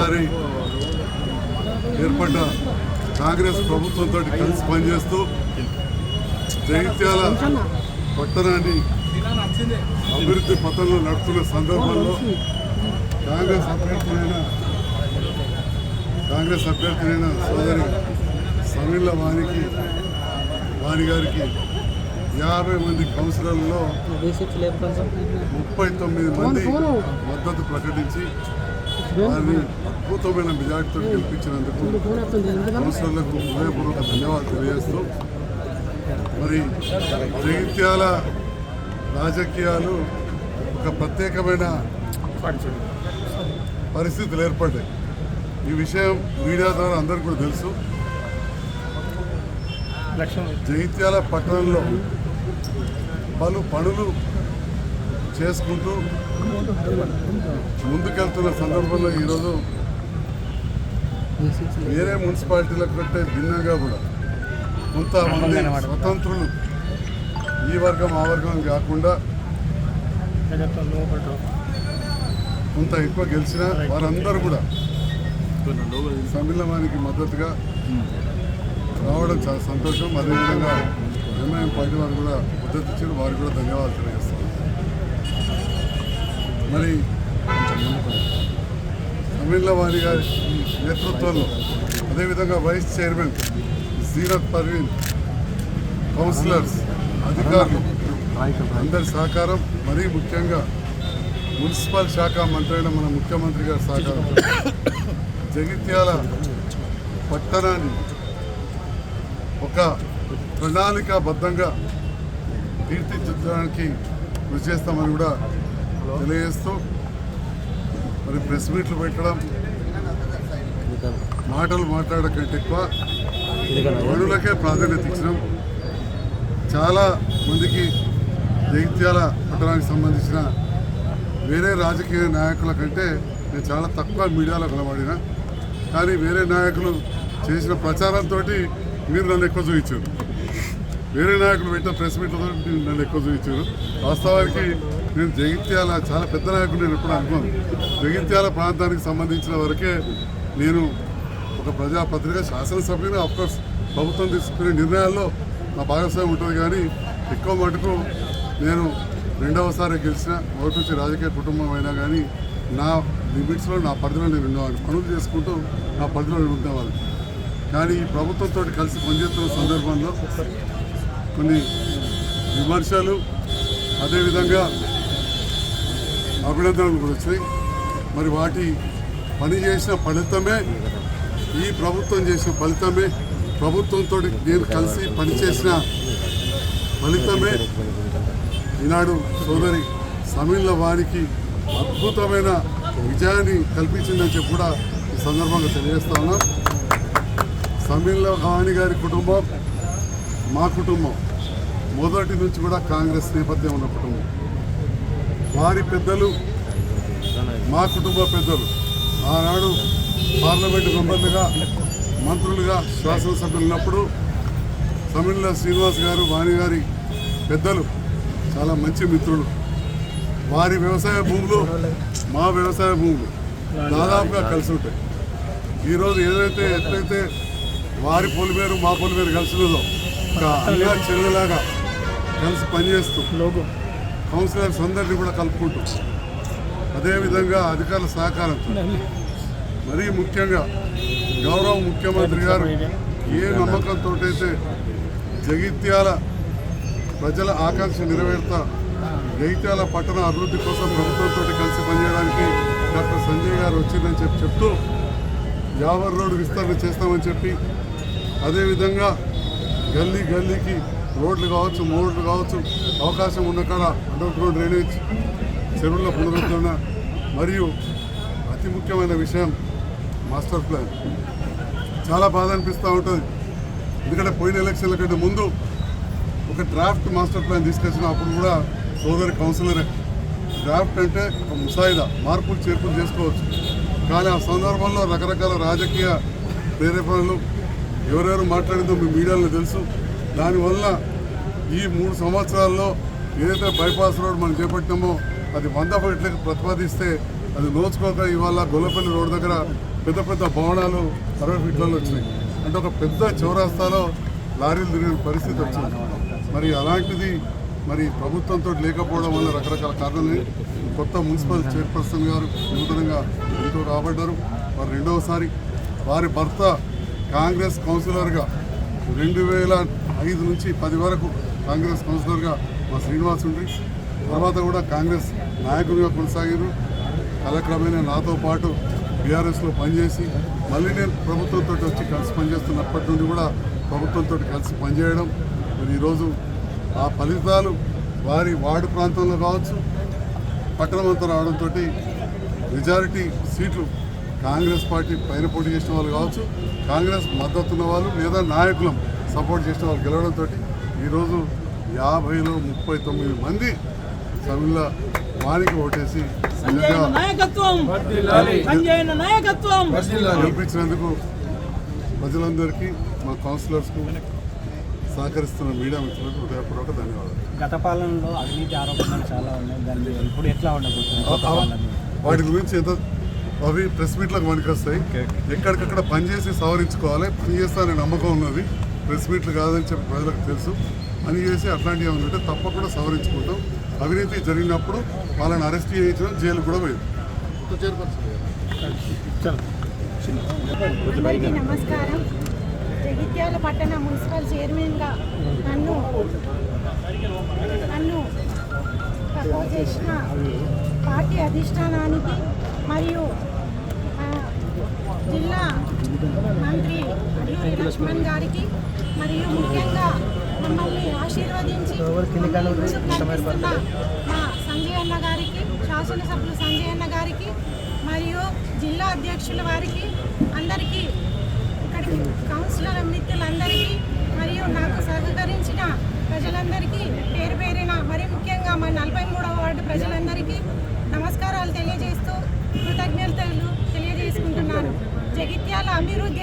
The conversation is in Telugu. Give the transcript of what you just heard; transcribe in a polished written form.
ఈసారి ఏర్పడ్డ కాంగ్రెస్ ప్రభుత్వంతో కలిసి పనిచేస్తూ జగిత్యాల పట్టణాన్ని అభివృద్ధి పథంలో నడుపుతున్న సందర్భంలో కాంగ్రెస్ అభ్యర్థులైన సోదరి సమీళ్ళ వాణి గారికి 50 మంది కౌన్సిలర్లలో 39 మంది మద్దతు ప్రకటించి వారిని అద్భుతమైన మెజార్టీతో గెలిపించినందుకు కౌన్సిలర్లకు హృదయపూర్వక ధన్యవాదాలు తెలియజేస్తూ మరి జగిత్యాల రాజకీయాలు ఒక ప్రత్యేకమైన పరిస్థితులు ఏర్పడ్డాయి. ఈ విషయం మీడియా ద్వారా అందరికీ కూడా తెలుసు. జగిత్యాల పట్టణంలో పలు పనులు చేసుకుంటూ ముందుకెళ్తున్న సందర్భంలో ఈరోజు వేరే మున్సిపాలిటీల కంటే భిన్నంగా కూడా కొంతమంది స్వతంత్రులు ఈ వర్గం ఆ వర్గం కాకుండా కొంత ఎక్కువ గెలిచిన వారందరూ కూడా సమ్మిళనానికి మద్దతుగా రావడం చాలా సంతోషం. అదేవిధంగా ఎంఐఎం పార్టీ వారు కూడా మద్దతు ఇచ్చారు, వారికి కూడా ధన్యవాదాలు తెలియజేస్తాను. మరి సమ్మిళనాని గారి నేతృత్వంలో అదేవిధంగా వైస్ చైర్మన్ జీరత్ పర్వీన్, కౌన్సిలర్స్, అధికారులు అందరి సహకారం, మరీ ముఖ్యంగా మున్సిపల్ శాఖ మంత్రి అయిన మన ముఖ్యమంత్రి గారి సహకారం జగిత్యాల పట్టణాన్ని ఒక ప్రణాళికాబద్ధంగా తీర్చిదిద్దడానికి కృషి చేస్తామని కూడా తెలియజేస్తూ మరి ప్రెస్ మీట్లు పెట్టడం, మాటలు మాట్లాడడం కంటే ఎక్కువ పనులకే ప్రాధాన్యత ఇచ్చడం. చాలా మందికి జగిత్యాల పట్టణానికి సంబంధించిన వేరే రాజకీయ నాయకుల కంటే నేను చాలా తక్కువ మీడియాలో కనబడిన, కానీ వేరే నాయకులు చేసిన ప్రచారంతో మీరు నన్ను ఎక్కువ చూపించారు. వేరే నాయకులు పెట్టిన ప్రెస్ మీట్లతో నన్ను ఎక్కువ చూపించారు. వాస్తవానికి నేను జగిత్యాల చాలా పెద్ద నాయకుడు నేను ఎప్పుడు అనుకోను. జగిత్యాల ప్రాంతానికి సంబంధించిన వరకే నేను ఒక ప్రజాపత్రిక శాసనసభ్యుని, ఆఫ్కోర్స్ ప్రభుత్వం తీసుకునే నిర్ణయాల్లో నా భాగస్వామ్యం ఉంటుంది, కానీ ఎక్కువ మటుకు నేను రెండవసారి గెలిచిన ఒకటి నుంచి రాజకీయ కుటుంబం అయినా కానీ నా లిమిట్స్లో నా పరిధిలో నేను ఉండేవాడిని, పనులు చేసుకుంటూ నా పరిధిలో నేను ఉండేవాళ్ళు. కానీ ఈ ప్రభుత్వంతో కలిసి పనిచేస్తున్న సందర్భంలో కొన్ని విమర్శలు అదేవిధంగా అభినందనలు కూడా వచ్చాయి. మరి వాటి పని చేసిన ఫలితమే, ఈ ప్రభుత్వం చేసిన ఫలితమే, ప్రభుత్వంతో నేను కలిసి పనిచేసిన ఫలితమే ఈనాడు సోదరి సమీళ్ళ వారికి అద్భుతమైన విజయాన్ని కల్పించిందని చెప్పి కూడా ఈ సందర్భంగా తెలియజేస్తా ఉన్నాం. సమీళ్ళ వాణి గారి కుటుంబం మా కుటుంబం మొదటి నుంచి కూడా కాంగ్రెస్ నేపథ్యం ఉన్న కుటుంబం. వారి పెద్దలు మా కుటుంబ పెద్దలు ఆనాడు పార్లమెంటు మెంబర్లుగా, మంత్రులుగా, శాసనసభ్యులు ఉన్నప్పుడు సమీళ్ళ శ్రీనివాస్ గారు, వాణి గారి పెద్దలు చాలా మంచి మిత్రులు. వారి వ్యవసాయ భూములు మా వ్యవసాయ భూములు దాదాపుగా కలిసి ఉంటాయి. ఈరోజు ఎట్లయితే వారి పొలిమేరు మా పొలిమేరు కలిసినదో ఒక అన్నా చెల్లెలాగా కలిసి పనిచేస్తూ కౌన్సిలర్స్ అందరినీ కూడా కలుపుకుంటూ, అదేవిధంగా అధికారుల సహకారంతో, మరీ ముఖ్యంగా గౌరవ ముఖ్యమంత్రి గారు ఏ నమ్మకంతో అయితే జగిత్యాల ప్రజల ఆకాంక్ష నెరవేర్తా జగిత్యాల పట్టణ అభివృద్ధి కోసం ప్రభుత్వంతో కలిసి పనిచేయడానికి డాక్టర్ సంజయ్ గారు వచ్చిందని చెప్తూ యావర్ రోడ్డు విస్తరణ చేస్తామని చెప్పి, అదేవిధంగా గల్లీ గల్లీకి రోడ్లు కావచ్చు, మోడ్లు కావచ్చు, అవకాశం ఉన్న కాడ అండర్ గ్రౌండ్ డ్రైనేజ్, చెరువుల పునరుద్ధరణ, మరియు అతి ముఖ్యమైన విషయం మాస్టర్ ప్లాన్. చాలా బాధ అనిపిస్తూ ఉంటుంది. ఎందుకంటే పోయిన ఎలక్షన్ల కంటే ముందు ఒక డ్రాఫ్ట్ మాస్టర్ ప్లాన్ తీసుకొచ్చిన అప్పుడు కూడా సోదరి కౌన్సిలరే. డ్రాఫ్ట్ అంటే ఒక ముసాయిదా, మార్పులు చేర్పులు చేసుకోవచ్చు. కానీ ఆ సందర్భంలో రకరకాల రాజకీయ ప్రేరేపణలు ఎవరెవరు మాట్లాడిందో మీ మీడియాలో తెలుసు. దానివల్ల ఈ 3 సంవత్సరాల్లో ఏదైతే బైపాస్ రోడ్ మనం చేపట్టినామో అది 100 ఫీట్లకు ప్రతిపాదిస్తే అది నోచుకోక ఇవాళ గొల్లపల్లి రోడ్ దగ్గర పెద్ద పెద్ద భవనాలు 60 ఫీట్లలో వచ్చినాయి. అంటే ఒక పెద్ద చౌరాస్తాలో లారీలు తిరిగిన పరిస్థితి వచ్చింది. మరి అలాంటిది మరి ప్రభుత్వంతో లేకపోవడం వల్ల రకరకాల కారణాలు. కొత్త మున్సిపల్ చైర్పర్సన్ గారు నూతనంగా ఎంతో రాబడ్డారు. మరి రెండవసారి వారి భర్త కాంగ్రెస్ కౌన్సిలర్గా 2005 నుంచి 10 వరకు కాంగ్రెస్ కౌన్సిలర్గా మా శ్రీనివాస్ ఉండి తర్వాత కూడా కాంగ్రెస్ నాయకుడిగా కొనసాగారు. కాలక్రమేణా నాతో పాటు బీఆర్ఎస్లో పనిచేసి మళ్ళీ నేను ప్రభుత్వంతో వచ్చి కలిసి పనిచేస్తున్నప్పటి నుండి కూడా ప్రభుత్వంతో కలిసి పనిచేయడం. మరి ఈరోజు ఆ ఫలితాలు వారి వార్డు ప్రాంతంలో కావచ్చు పట్టణం అంతా రావడంతో మెజారిటీ సీట్లు కాంగ్రెస్ పార్టీ పైన పోటీ చేసిన వాళ్ళు కావచ్చు, కాంగ్రెస్ మద్దతు ఉన్న వాళ్ళు లేదా నాయకులం సపోర్ట్ చేసిన వాళ్ళు గెలవడంతో ఈరోజు 50లో 39 మంది సభ్యుల వారికి ఓటేసి గెలిపించినందుకు ప్రజలందరికీ మా కౌన్సిలర్స్కు సహకరిస్తున్న మీడియా మిత్రులకు హృదయపూర్వక ధన్యవాదాలు. గత పాలనలో అవినీతి ఆరోపణలు చాలా ఉన్నాయి, దాన్ని ఇప్పుడు ఎట్లా ఉండబోతుంది? వాటి గురించి ఎంత అవి ప్రెస్ మీట్లకు పనికొస్తాయి. ఎక్కడికక్కడ పనిచేసి సవరించుకోవాలి. పని చేస్తారనే నమ్మకం ఉన్నది. ప్రెస్ మీట్లు కాదని చెప్పి ప్రజలకు తెలుసు. పని చేసి అట్లాంటివి ఉంటే తప్పకుండా సవరించుకుంటాం. అవినీతి జరిగినప్పుడు వాళ్ళని అరెస్ట్ చేయించడం, జైలు కూడా పోయింది. అందరికీ నమస్కారం. జగిత్యాల పట్టణ మున్సిపల్ చైర్మన్గా నన్ను ప్రపోజ్ చేసిన పార్టీ అధిష్టానానికి మరియు జిల్లా మంత్రి అల్లూరి లక్ష్మణ్ గారికి మరియు ముఖ్యంగా మమ్మల్ని ఆశీర్వదించి నడిపిస్తున్న మా సంజయ్ అన్న గారికి, శాసనసభ్యులు సంజయ్ అన్న గారికి మరియు జిల్లా అధ్యక్షుల వారికి, అందరికీ ఇక్కడికి కౌన్సిలర్ మిత్రులందరికీ మరియు నాకు సహకరించిన ప్రజలందరికీ పేరు పేరిన మరి ముఖ్యంగా మా 43వ వార్డు ప్రజలందరికీ నమస్కారాలు తెలియజేస్తూ కృతజ్ఞతలు తెలియజేసుకుంటున్నాను. జగిత్యాల అభివృద్ధి